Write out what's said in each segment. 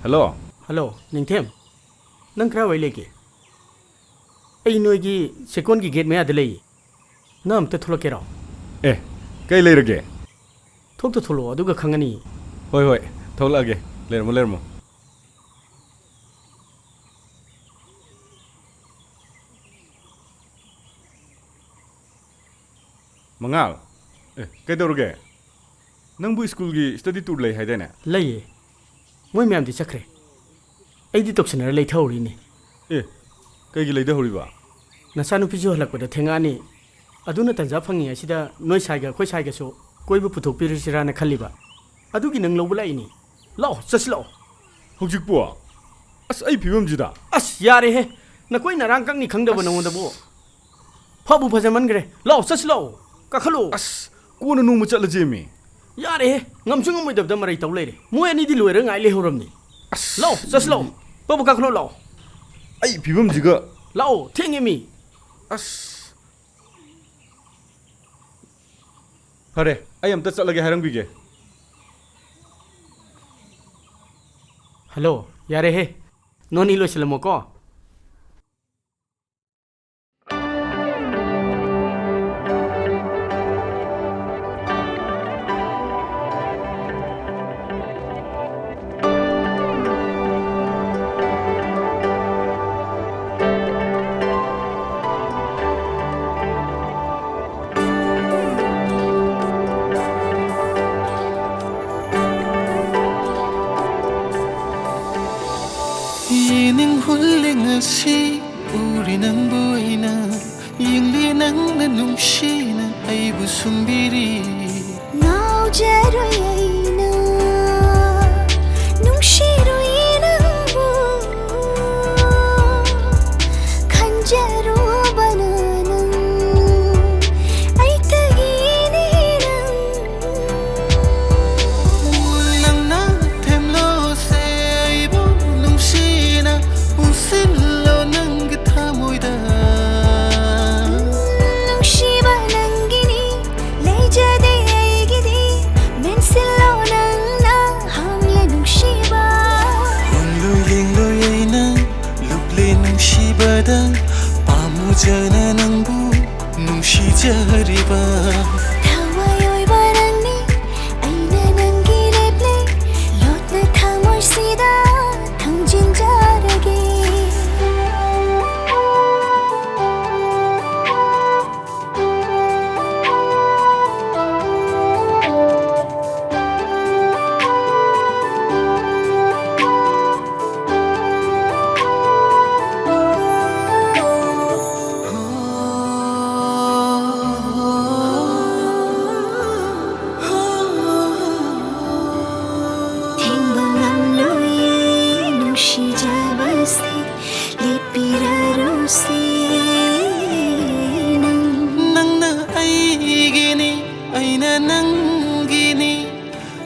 Hello hello निंथेम नंग करा Y लेके आई नोई सेकोन की गेट में आदे लई ना अमते थोलो केराव कई लेरगे थोक तो थोलो अदुगा खंगनी होय होय थोलागे लेरमो मंगाल कई दौरगे नंबु स्कूल की स्टडी टूर ले हाइदेने लइए मोय मैम दी चखरे ऐदी तोक्सनर लई थौरीने कई लेदे होरिबा नसानु पिजो हलकपदा थेंगानी अदुना तंजा फंगी असिदा नोय साइगा खोय साइगासो कोइबो पुथोक पिरिसिराना खल्लिबा अदुगी नंग लौबु लाइनी लाओ चस लाओ हौजिकपो अस आई फिबम जिदा अस यारे हे नकोय नरांग कंगनी खंगदब नंगदबो फबु फजमनगरे लाओ चस लाओ कखलो अस कोन नु म चल जेमी यारे हे ngमसु ngमैदब द मरै तौ लेरे मोय अनि दि लोइर ngai ले होरमनी लाओ चस लाओ फबु कखलो लाओ आई फिबम जिगा लाओ थेंगेमी अस फरे आई अमता चलगे हारंबिगे हेलो यारे हे नोनी लोइसलमोको Si uri nang buhay na Yingli nang nanungshi na ay busumbiri Ngao jaroy ay na Nungshiroy nang bu Kanjaro bananang Ay tagini nang Nang na temlo se ay bu nungshi na Usin Pamujana nangbu nungshi jariba Tawayoy barangni Aina nangi leple Lot na thamoy sida Thangjin jarage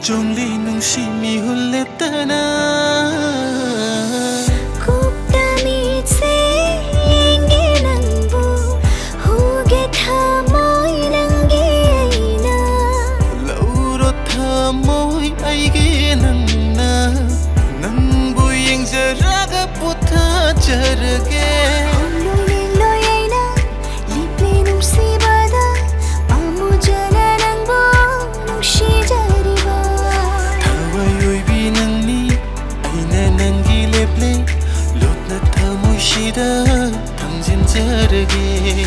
Jongli nungshi mi huletana Kupta meet se Inge nangbu Huge thamoy nangi aina Lauro thamoy aige nangna Nangbu yung jaraga puta jarage Thangjin jarage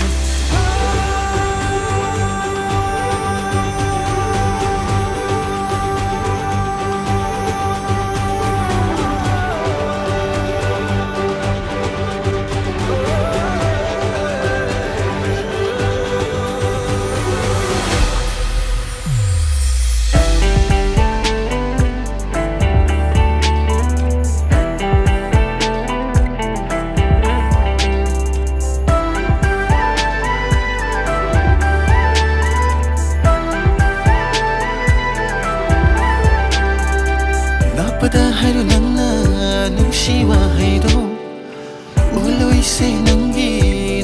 ꯑꯩꯁꯦ ꯅꯪꯒꯤ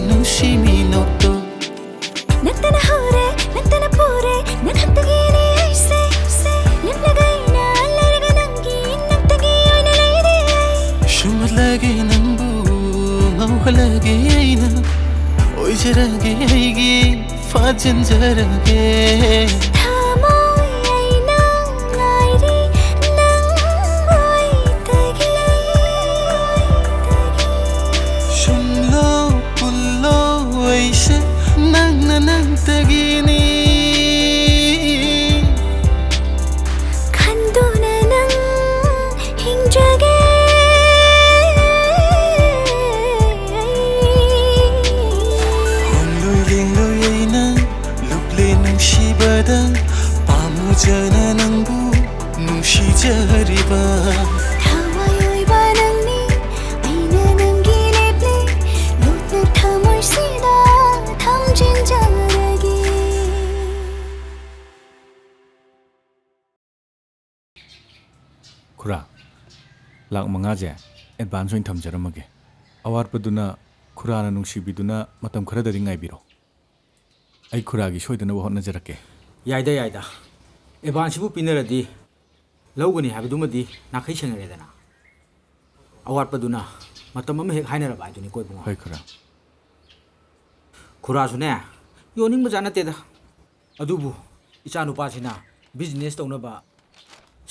ꯅꯨꯡꯁꯤꯃꯤ ꯅꯣꯛꯇꯣ ꯅꯠꯇꯅ ꯍꯧꯔꯦ ꯅꯠꯇꯅ ꯄꯨꯔꯦ ꯅꯪꯈꯛꯇꯒꯤꯅꯦ ꯑꯩꯁꯦ ꯂꯦꯞꯂꯒ ꯑꯩꯅ ꯂꯩꯔꯒ ꯅꯪꯒꯤ ꯅꯛꯇꯒꯤ ꯑꯣꯏꯅ ꯂꯩꯔꯦ shumatlage nangbu ngauhalage aina oijarage aigi fajanjarage ꯊꯃꯣꯏ ꯑꯩꯅ ꯉꯥꯏꯔꯤ ꯅꯪ ꯑꯣꯏꯇꯒꯤ shumlo pullo aise nangna nangtagini ꯈꯟꯗꯨꯅ ꯅꯪ ꯍꯤꯡꯖꯒꯦ hongloi lengloi aina luple nungshibada pamujana nangbu nungshijariba ꯊꯋꯥꯏ ꯑꯣꯏꯕ ꯅꯪꯅꯤ ꯑꯩꯅ ꯅꯪꯒꯤ ꯂꯦꯞꯂꯦ ꯂꯨꯞꯅ ꯊꯃꯣꯏꯁꯤꯗ ꯊꯝꯖꯤꯟꯖꯔꯒꯦ ꯈꯨꯔꯥ ꯂꯥꯛ 5ꯁꯦ ꯑꯦꯗꯚꯥꯟꯁ ꯑꯣꯏꯅ ꯊꯝꯖꯔꯝꯃꯒꯦ ꯑꯋꯥꯠꯄꯗꯨꯅ ꯈꯨꯔꯥꯅ ꯅꯨꯡꯁꯤꯕꯤꯗꯨꯅ ꯃꯇꯝ ꯈꯔꯗꯗꯤ ꯉꯥꯏꯕꯤꯔꯣ ꯑꯩ ꯈꯨꯔꯥꯒꯤ ꯁꯣꯏꯗꯅꯕ ꯍꯣꯠꯅꯖꯔꯛꯀꯦ ꯌꯥꯏꯗ ꯌꯥꯏꯗ ꯑꯦꯗꯚꯥꯟꯁꯁꯤꯕꯨ ꯄꯤꯅꯔꯗꯤ ꯂꯧꯒꯅꯤ ꯍꯥꯏꯕꯗꯨꯃꯗꯤ ꯅꯥꯈꯩ ꯁꯦꯡꯅꯔꯦꯗꯅ ꯑꯋꯥꯠꯄꯗꯨꯅ ꯃꯇꯝ ꯑꯃ ꯍꯦꯛ ꯍꯥꯏꯅꯔꯕ ꯍꯥꯏꯗꯨꯅꯤ ꯀꯣꯏꯕꯨꯡꯉꯣ ꯍꯣꯏ ꯈꯨꯔꯥ ꯈꯨꯔꯥꯁꯨꯅꯦ ꯌꯣꯟꯅꯤꯡꯕꯖꯥꯠ ꯅꯠꯇꯦꯗ ꯑꯗꯨꯕꯨ ꯏꯆꯥ ꯅꯨꯄꯥꯁꯤꯅ ꯕꯤꯖꯤꯅꯦꯁ ꯇꯧꯅꯕ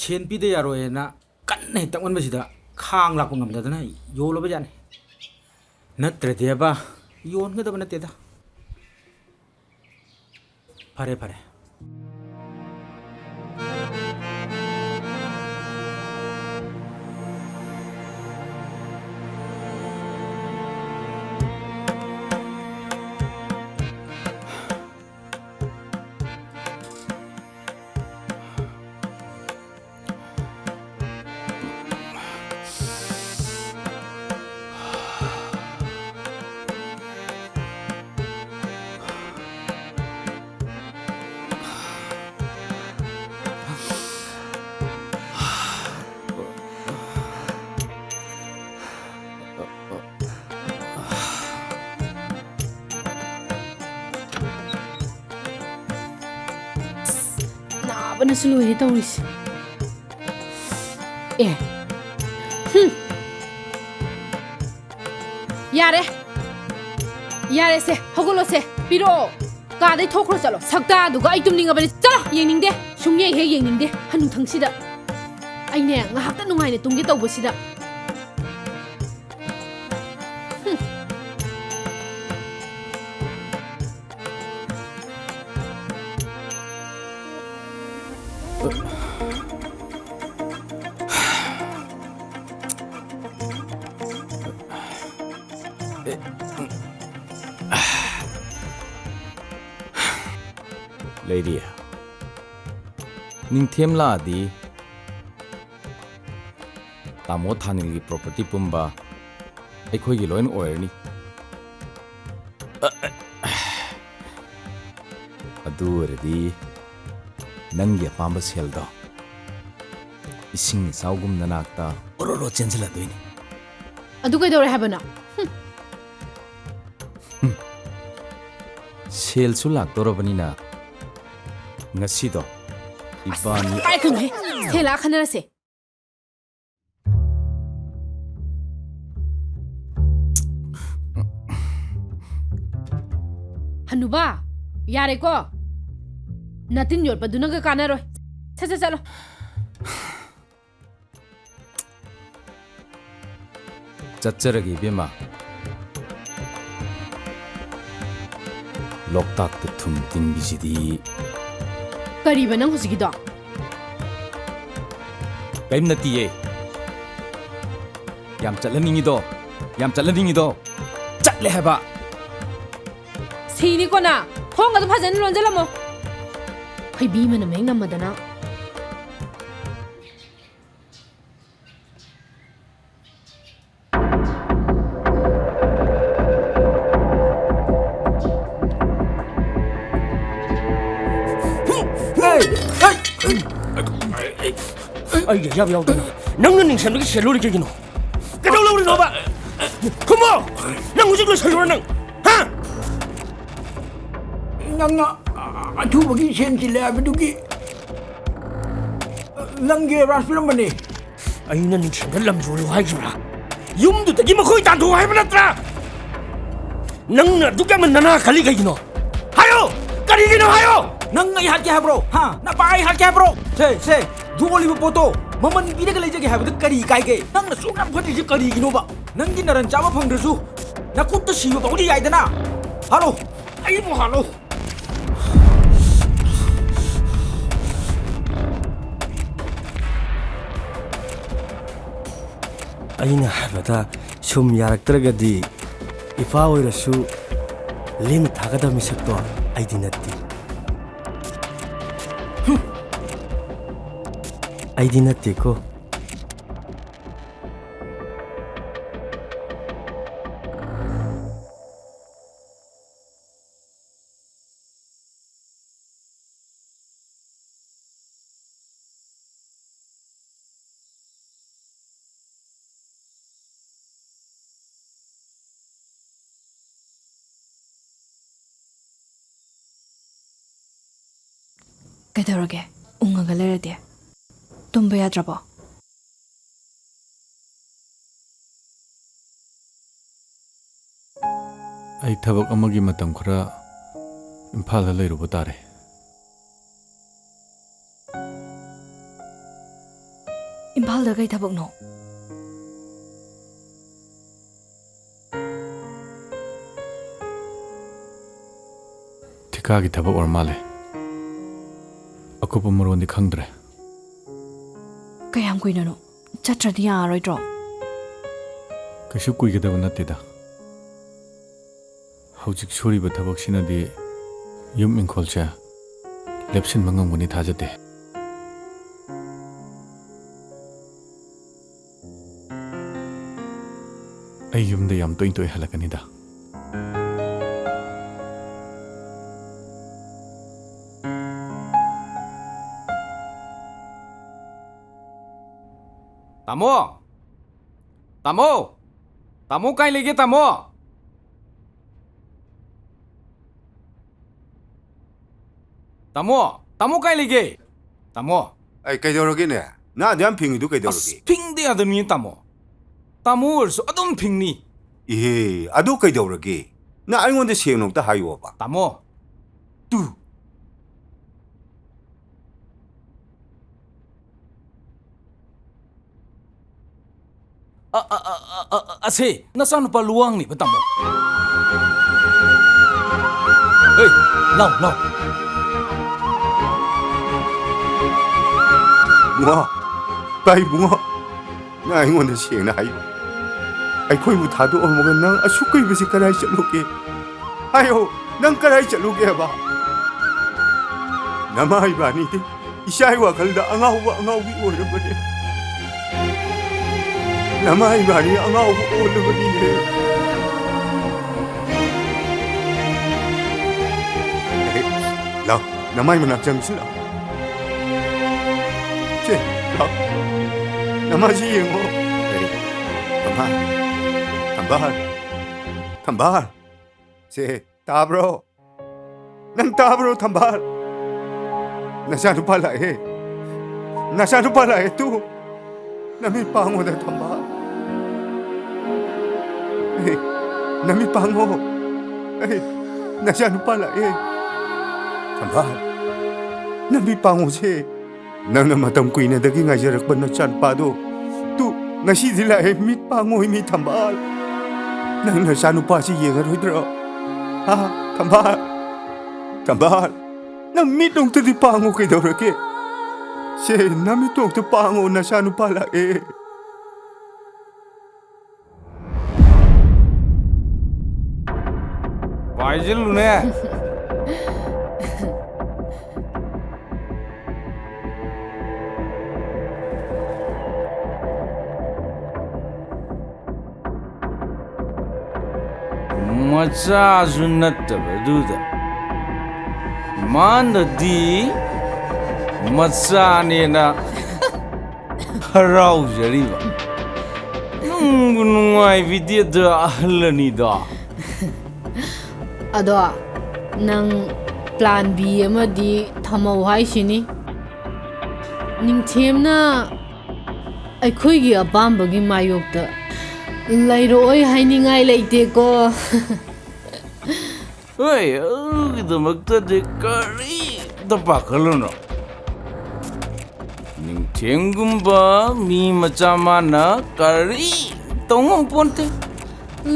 ꯁꯦꯟ ꯄꯤꯗ ꯌꯥꯔꯣꯏꯅ ꯀꯟꯅ ꯍꯦꯛ ꯇꯛꯃꯟꯕꯁꯤꯗ ꯈꯥꯡ ꯂꯥꯛꯄ ꯉꯝꯗꯗꯅ ꯌꯣꯜꯂꯕꯖꯥꯠꯅꯤ ꯅꯠꯇ꯭ꯔꯗꯤꯕ ꯌꯣꯟꯒꯗꯕ ꯅꯠꯇꯦꯗ ꯐꯔꯦ ꯐꯔꯦ 나ꯕꯅꯁꯨ ꯂꯣꯏꯔꯦ ꯇꯧꯔꯤꯁꯦ ꯑꯦ ꯌꯥꯔꯦ ꯌꯥꯔꯦꯁꯦ ꯍꯧꯒꯠꯂꯣꯁꯦ ꯄꯤꯔꯛꯑꯣ ꯀꯥꯗꯩ ꯊꯣꯛꯈ꯭ꯔꯣ ꯆꯠꯂꯣ ꯁꯛꯇꯥꯗꯨꯒ ꯑꯩ ꯇꯨꯝꯅꯤꯡꯉꯕꯅꯤ ꯆꯠꯂꯣ ꯌꯦꯡꯅꯤꯡꯗꯦ ꯁꯨꯡꯌꯦꯡ ꯍꯦꯛ ꯌꯦꯡꯅꯤꯡꯗꯦ ꯍꯅꯨꯊꯪꯁꯤꯗ ꯑꯩꯅꯦ ꯉꯥꯏꯍꯥꯛꯇ ꯅꯨꯡꯉꯥꯏꯅ ꯇꯨꯝꯒꯦ ꯇꯧꯕꯁꯤꯗ ꯂꯩꯔꯤ ꯅꯤꯡꯊꯦꯝ ꯂꯥꯛꯑꯗꯤ ꯇꯥꯃꯣ ꯊꯥꯅꯤꯜꯒꯤ ꯄ꯭ꯔꯣꯄꯔꯇꯤ ꯄꯨꯝꯕ ꯑꯩꯈꯣꯏꯒꯤ ꯂꯣꯏꯅ ꯑꯣꯏꯔꯅꯤ ꯑꯗꯨ ꯑꯣꯏꯔꯗꯤ ꯅꯪꯒꯤ ꯑꯄꯥꯝꯕ ꯁꯦꯜꯗꯣ ꯏꯁꯤꯡ ꯏꯆꯥꯎꯒꯨꯝꯅ ꯅꯥꯛꯇ ꯑꯣꯔꯣꯔꯣ ꯆꯦꯟꯁꯤꯜꯂꯗꯣꯏꯅꯤ ꯑꯗꯨ ꯀꯩꯗꯧꯔꯦ ꯍꯥꯏꯕꯅꯣ ꯁꯦꯜꯁꯨ ꯂꯥꯛꯇꯧꯔꯕꯅꯤꯅ ꯉꯁꯤꯗꯣ 이번이 깔끔해. 스텔라 하늘아세. 한누바 야래고 나tin 열바 누나가 까나로 찾아자로 짭짤하게 이베마 록닥도 퉁띵 비지디 까리바 낭 호지기도 뱀나띠에 얌 잘라닝이도 얌 잘라닝이도 짤래 해봐 세이니거나 통가도 파자는 런절라모 헐 비면은 맹남마다나 ꯑꯩꯒ ꯌꯥꯝ ꯌꯥꯎꯗꯅ ꯅꯪꯅ ꯅꯤꯡꯁꯟꯕꯒꯤ ꯁꯦꯜ ꯂꯣꯏꯔꯤ ꯀꯩꯒꯤꯅꯣ ꯀꯩꯗꯧ ꯂꯧꯔꯤꯅꯣꯕ ꯈꯨꯝꯃꯣ ꯅꯪ ꯂꯣꯏꯁꯜꯂꯨꯔ ꯅꯪ ꯍꯥ ꯅꯪꯅ ꯑꯊꯨꯕꯒꯤ ꯁꯦꯟ ꯆꯤꯜꯂꯦ ꯍꯥꯏꯕꯗꯨꯒꯤ ꯂꯪꯒꯤ ꯑꯦꯗꯚꯥꯟꯁ ꯄꯤꯔꯝꯕꯅꯤ ꯑꯩꯅ ꯅꯤꯡꯁꯤꯡꯗ ꯂꯝꯖꯣꯜꯂꯨ ꯍꯥꯏꯈꯤꯕ꯭ꯔꯥ ꯌꯨꯝꯗꯨꯗꯒꯤ ꯃꯈꯣꯏ ꯇꯥꯟꯊꯣꯛ ꯍꯥꯏꯕ ꯅꯠꯇ꯭ꯔꯥ ꯅꯪꯅ ꯑꯗꯨꯛ ꯌꯥꯝꯅ ꯅꯅꯥ ꯈꯜꯂꯤ ꯀꯩꯒꯤꯅꯣ ꯍꯥꯏꯌꯣ ꯀꯔꯤꯒꯤꯅꯣ ꯍꯥꯏꯌꯣ ꯅꯪ ꯑꯩ ꯍꯥꯠꯀꯦ ꯍꯥꯏꯕ꯭ꯔꯣ ꯍꯥ ꯅꯄꯥ ꯑꯩ ꯍꯥꯠꯀꯦ ꯍꯥꯏꯕ꯭ꯔꯣ ꯁꯦ ꯌꯣꯜꯂꯤꯕ ꯄꯣꯠꯇꯣ ꯃꯃꯜ ꯄꯤꯔꯒ ꯂꯩꯖꯒꯦ ꯍꯥꯏꯕꯗ ꯀꯔꯤ ꯀꯥꯏꯒꯦ ꯅꯪꯅ ꯁꯨꯛ ꯌꯥꯝ ꯐꯠꯇ꯭ꯔꯤꯁꯦ ꯀꯔꯤꯒꯤꯅꯣꯕ ꯅꯪꯒꯤ ꯅꯔꯟ ꯆꯥꯕ ꯐꯪꯗ꯭ꯔꯁꯨ ꯅꯀꯨꯠꯇ ꯁꯤꯕ ꯐꯥꯎꯗꯤ ꯌꯥꯏꯗꯅ ꯍꯥꯠꯂꯣ ꯑꯩꯕꯨ ꯍꯥꯠꯂꯣ ꯑꯩꯅ ꯍꯥꯏꯕꯗ ꯁꯨꯝ ꯌꯥꯔꯛꯇ꯭ꯔꯒꯗꯤ ꯏꯄꯥ ꯑꯣꯏꯔꯁꯨ ꯂꯦꯝꯅ ꯊꯥꯒꯗꯕ ꯃꯤꯁꯛꯇꯣ ꯑꯩꯗꯤ ꯅꯠꯇꯦ ꯑꯩꯗꯤ ꯅꯠꯇꯦꯀꯣ ꯀꯩꯗꯧꯔꯒꯦ ꯎꯪꯉꯒ ꯂꯩꯔꯗꯤ ꯇꯨꯝꯕ ꯌꯥꯗ꯭ꯔꯕꯣ ꯑꯩ ꯊꯕꯛ ꯑꯃꯒꯤ ꯃꯇꯝ ꯈꯔ ꯏꯝꯐꯥꯜꯗ ꯂꯩꯔꯨꯕ ꯇꯥꯔꯦ ꯏꯝꯐꯥꯜꯗ ꯀꯩ ꯊꯕꯛꯅꯣ ꯊꯤꯀꯥꯒꯤ ꯊꯕꯛ ꯑꯣꯏꯔ ꯃꯥꯜꯂꯦ ꯑꯀꯨꯞꯄ ꯃꯔꯣꯟꯗꯤ ꯈꯪꯗ꯭ꯔꯦ ꯀꯌꯥꯝ ꯀꯨꯏꯅꯅꯣ ꯆꯠꯇ꯭ꯔꯗꯤ ꯌꯥꯔꯣꯏꯗ꯭ꯔꯣ ꯀꯩꯁꯨ ꯀꯨꯏꯒꯗꯕ ꯅꯠꯇꯦꯗ ꯍꯧꯖꯤꯛ ꯁꯨꯔꯤꯕ ꯊꯕꯛꯁꯤꯅꯗꯤ ꯌꯨꯝ ꯏꯪꯈꯣꯜꯁꯦ ꯂꯦꯞꯁꯤꯟꯕ ꯉꯝꯒꯅꯤ ꯊꯥꯖꯗꯦ ꯑꯩ ꯌꯨꯝꯗ ꯌꯥꯝ ꯇꯣꯏ ꯇꯣꯏ ꯍꯜꯂꯛꯀꯅꯤꯗ Tamo! Tamo! Tamo kain lagi Tamo! Tamo! Tamo kain lagi! Tamo! Ay, kaidooragin eh. Na, diyan pingidu kaidooragi. Ping di adam ni Tamo. Tamo also adum ping ni. Ihe, adu kaidooragi. Na ayon de siyang ta hayo ba. Tamo! Tu! Ase, nasan pa luang ni Tamo? Hey, lau. Bunga, tay bunga. Na ayon de siyang na hayo. Ay ko'y butado o mga nang asukay ba si karay sa luki? Hayo, nang karay sa luki ba? Namay ba ni ti? Isa'y wakal da angawi o na ba niya? Namay ba niya angawi o na ba niya? Lau, namay manakjang sila. Che, lau, namay siyang mo. Tambal. Si, tabro. Nang tabro, tambal. Nasano pala eh. Nasano pala ito. Namipango na tambal. Eh, namipango. Eh, nasano pala eh. Tambal. Namipango si. Nang namatam ko'y nadaging ajarakban na tiyan pa do. Tu, nasi dila eh, mit pangoy mi tambal. Nang nasano pa si Yengar Hudro. Ha, tambal. Nang mitong to di pango kay Dorake. Si, namitong to pango nasano pala eh. Pajil lune. Macha nattabaduda manadi macha nena harau jariba nungai vidya da ahlani da ꯑꯗꯣ ꯅꯪ plan B ꯑꯃꯗꯤ ꯊꯝꯍꯧ ꯍꯥꯏꯁꯤꯅꯤ ꯅꯤꯡꯊꯦꯝꯅ ꯑꯩꯈꯣꯏꯒꯤ ꯑꯄꯥꯝꯕꯒꯤ ꯃꯥꯌꯣꯛꯇ ꯂꯩꯔꯣꯏ ꯍꯥꯏꯅꯤꯡꯉꯥꯏ ꯂꯩꯇꯦꯀꯣ ꯍꯣꯏ ꯑꯗꯨꯒꯤꯗꯃꯛꯇꯗꯤ ꯀꯔꯤꯝꯇ ꯄꯥꯈꯠꯂꯨꯅꯣ ꯅꯤꯡꯊꯦꯝꯒꯨꯝꯕ ꯃꯤ ꯃꯆꯥ ꯃꯥꯅ ꯀꯔꯤ ꯇꯧꯉꯝꯄꯣꯟꯇꯦ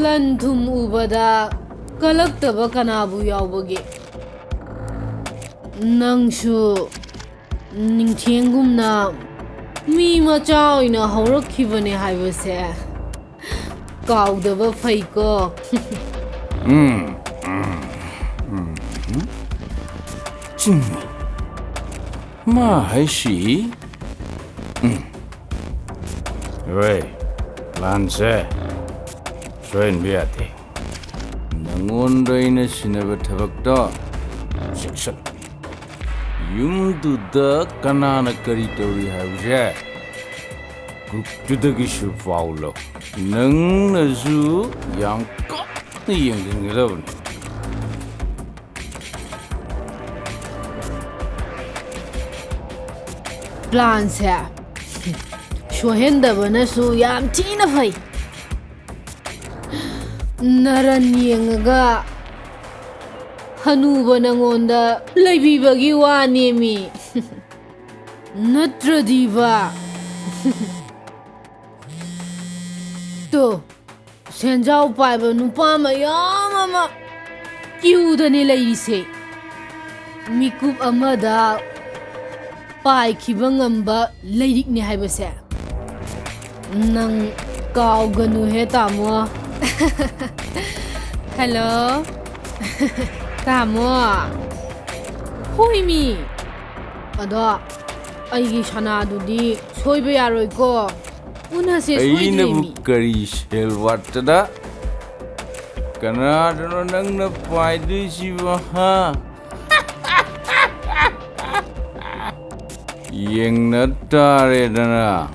ꯂꯟ ꯊꯨꯝ ꯎꯕꯗ ꯀꯂꯛꯇꯕ ꯀꯅꯥꯕꯨ ꯌꯥꯎꯕꯒꯦ ꯅꯪꯁꯨ ꯅꯤꯡꯊꯦꯝꯒꯨꯝꯅ ꯃꯤ ꯃꯆꯥ ꯑꯣꯏꯅ ꯍꯧꯔꯛꯈꯤꯕꯅꯦ ꯍꯥꯏꯕꯁꯦ ꯀꯥꯎꯗꯕ ꯐꯩꯀꯣ ꯆꯨꯝꯃꯤ ꯃꯥ ꯍꯥꯏꯁꯤ ꯍꯣꯏ ꯄ꯭ꯂꯥꯟꯁꯦ ꯁꯣꯏꯍꯟꯕ ꯌꯥꯗꯦ ꯅꯪꯉꯣꯟꯗ ꯑꯩꯅ ꯁꯤꯟꯅꯕ ꯊꯕꯛꯇꯣ ꯆꯦꯛꯁꯤꯜ ꯌꯨꯝꯗꯨꯗ ꯀꯅꯥꯅ ꯀꯔꯤ ꯇꯧꯔꯤ ꯍꯥꯏꯕꯁꯦ ꯒ꯭ꯔꯨꯞꯇꯨꯗꯒꯤꯁꯨ ꯄꯥꯎ ꯂꯧ ꯅꯪꯅꯁꯨ ꯌꯥꯝ ꯀꯟꯅ ꯌꯦꯡꯁꯤꯟꯒꯗꯕꯅꯤ ꯄ꯭ꯂꯥꯟꯁꯦ ꯁꯣꯏꯍꯟꯗꯕꯅꯁꯨ ꯌꯥꯝ ꯊꯤꯅ ꯐꯩ ꯅꯔꯟ ꯌꯦꯡꯉꯒ ꯍꯅꯨꯕ ꯅꯪꯉꯣꯟꯗ ꯂꯩꯕꯤꯕꯒꯤ ꯋꯥꯅꯦꯃꯤ ꯅꯠꯇ꯭ꯔꯗꯤꯕ ꯇꯣ ꯁꯦꯟꯖꯥꯎ ꯄꯥꯏꯕ ꯅꯨꯄꯥ ꯃꯌꯥꯝ ꯑꯃ ꯀ꯭ꯌꯨꯗꯅꯦ ꯂꯩꯔꯤꯁꯦ ꯃꯤꯀꯨꯞ ꯑꯃꯗ ꯄꯥꯏꯈꯤꯕ ꯉꯝꯕ ꯂꯩꯔꯤꯛꯅꯦ ꯍꯥꯏꯕꯁꯦ ꯅꯪ ꯀꯥꯎꯒꯅꯨꯍꯦ ꯇꯥꯃꯣ ꯍꯜꯂꯣ ꯇꯥꯃꯣ ꯍꯣꯏ ꯃꯤ ꯑꯗꯣ ꯑꯩꯒꯤ ꯁꯅꯥꯗꯨꯗꯤ ꯁꯣꯏꯕ ꯌꯥꯔꯣꯏꯀꯣ ꯎꯅꯁꯦ ꯑꯩꯅꯕꯨ ꯁꯣꯏꯗ꯭ꯔꯦꯃꯤ ꯀꯔꯤ ꯁꯦꯜ ꯋꯥꯠꯇꯅ ꯀꯅꯥꯗꯅꯣ ꯅꯪꯅ ꯄꯥꯏꯗꯣꯏꯁꯤꯕꯣ ꯍꯥ ꯌꯦꯡꯅ ꯇꯥꯔꯦꯗꯅ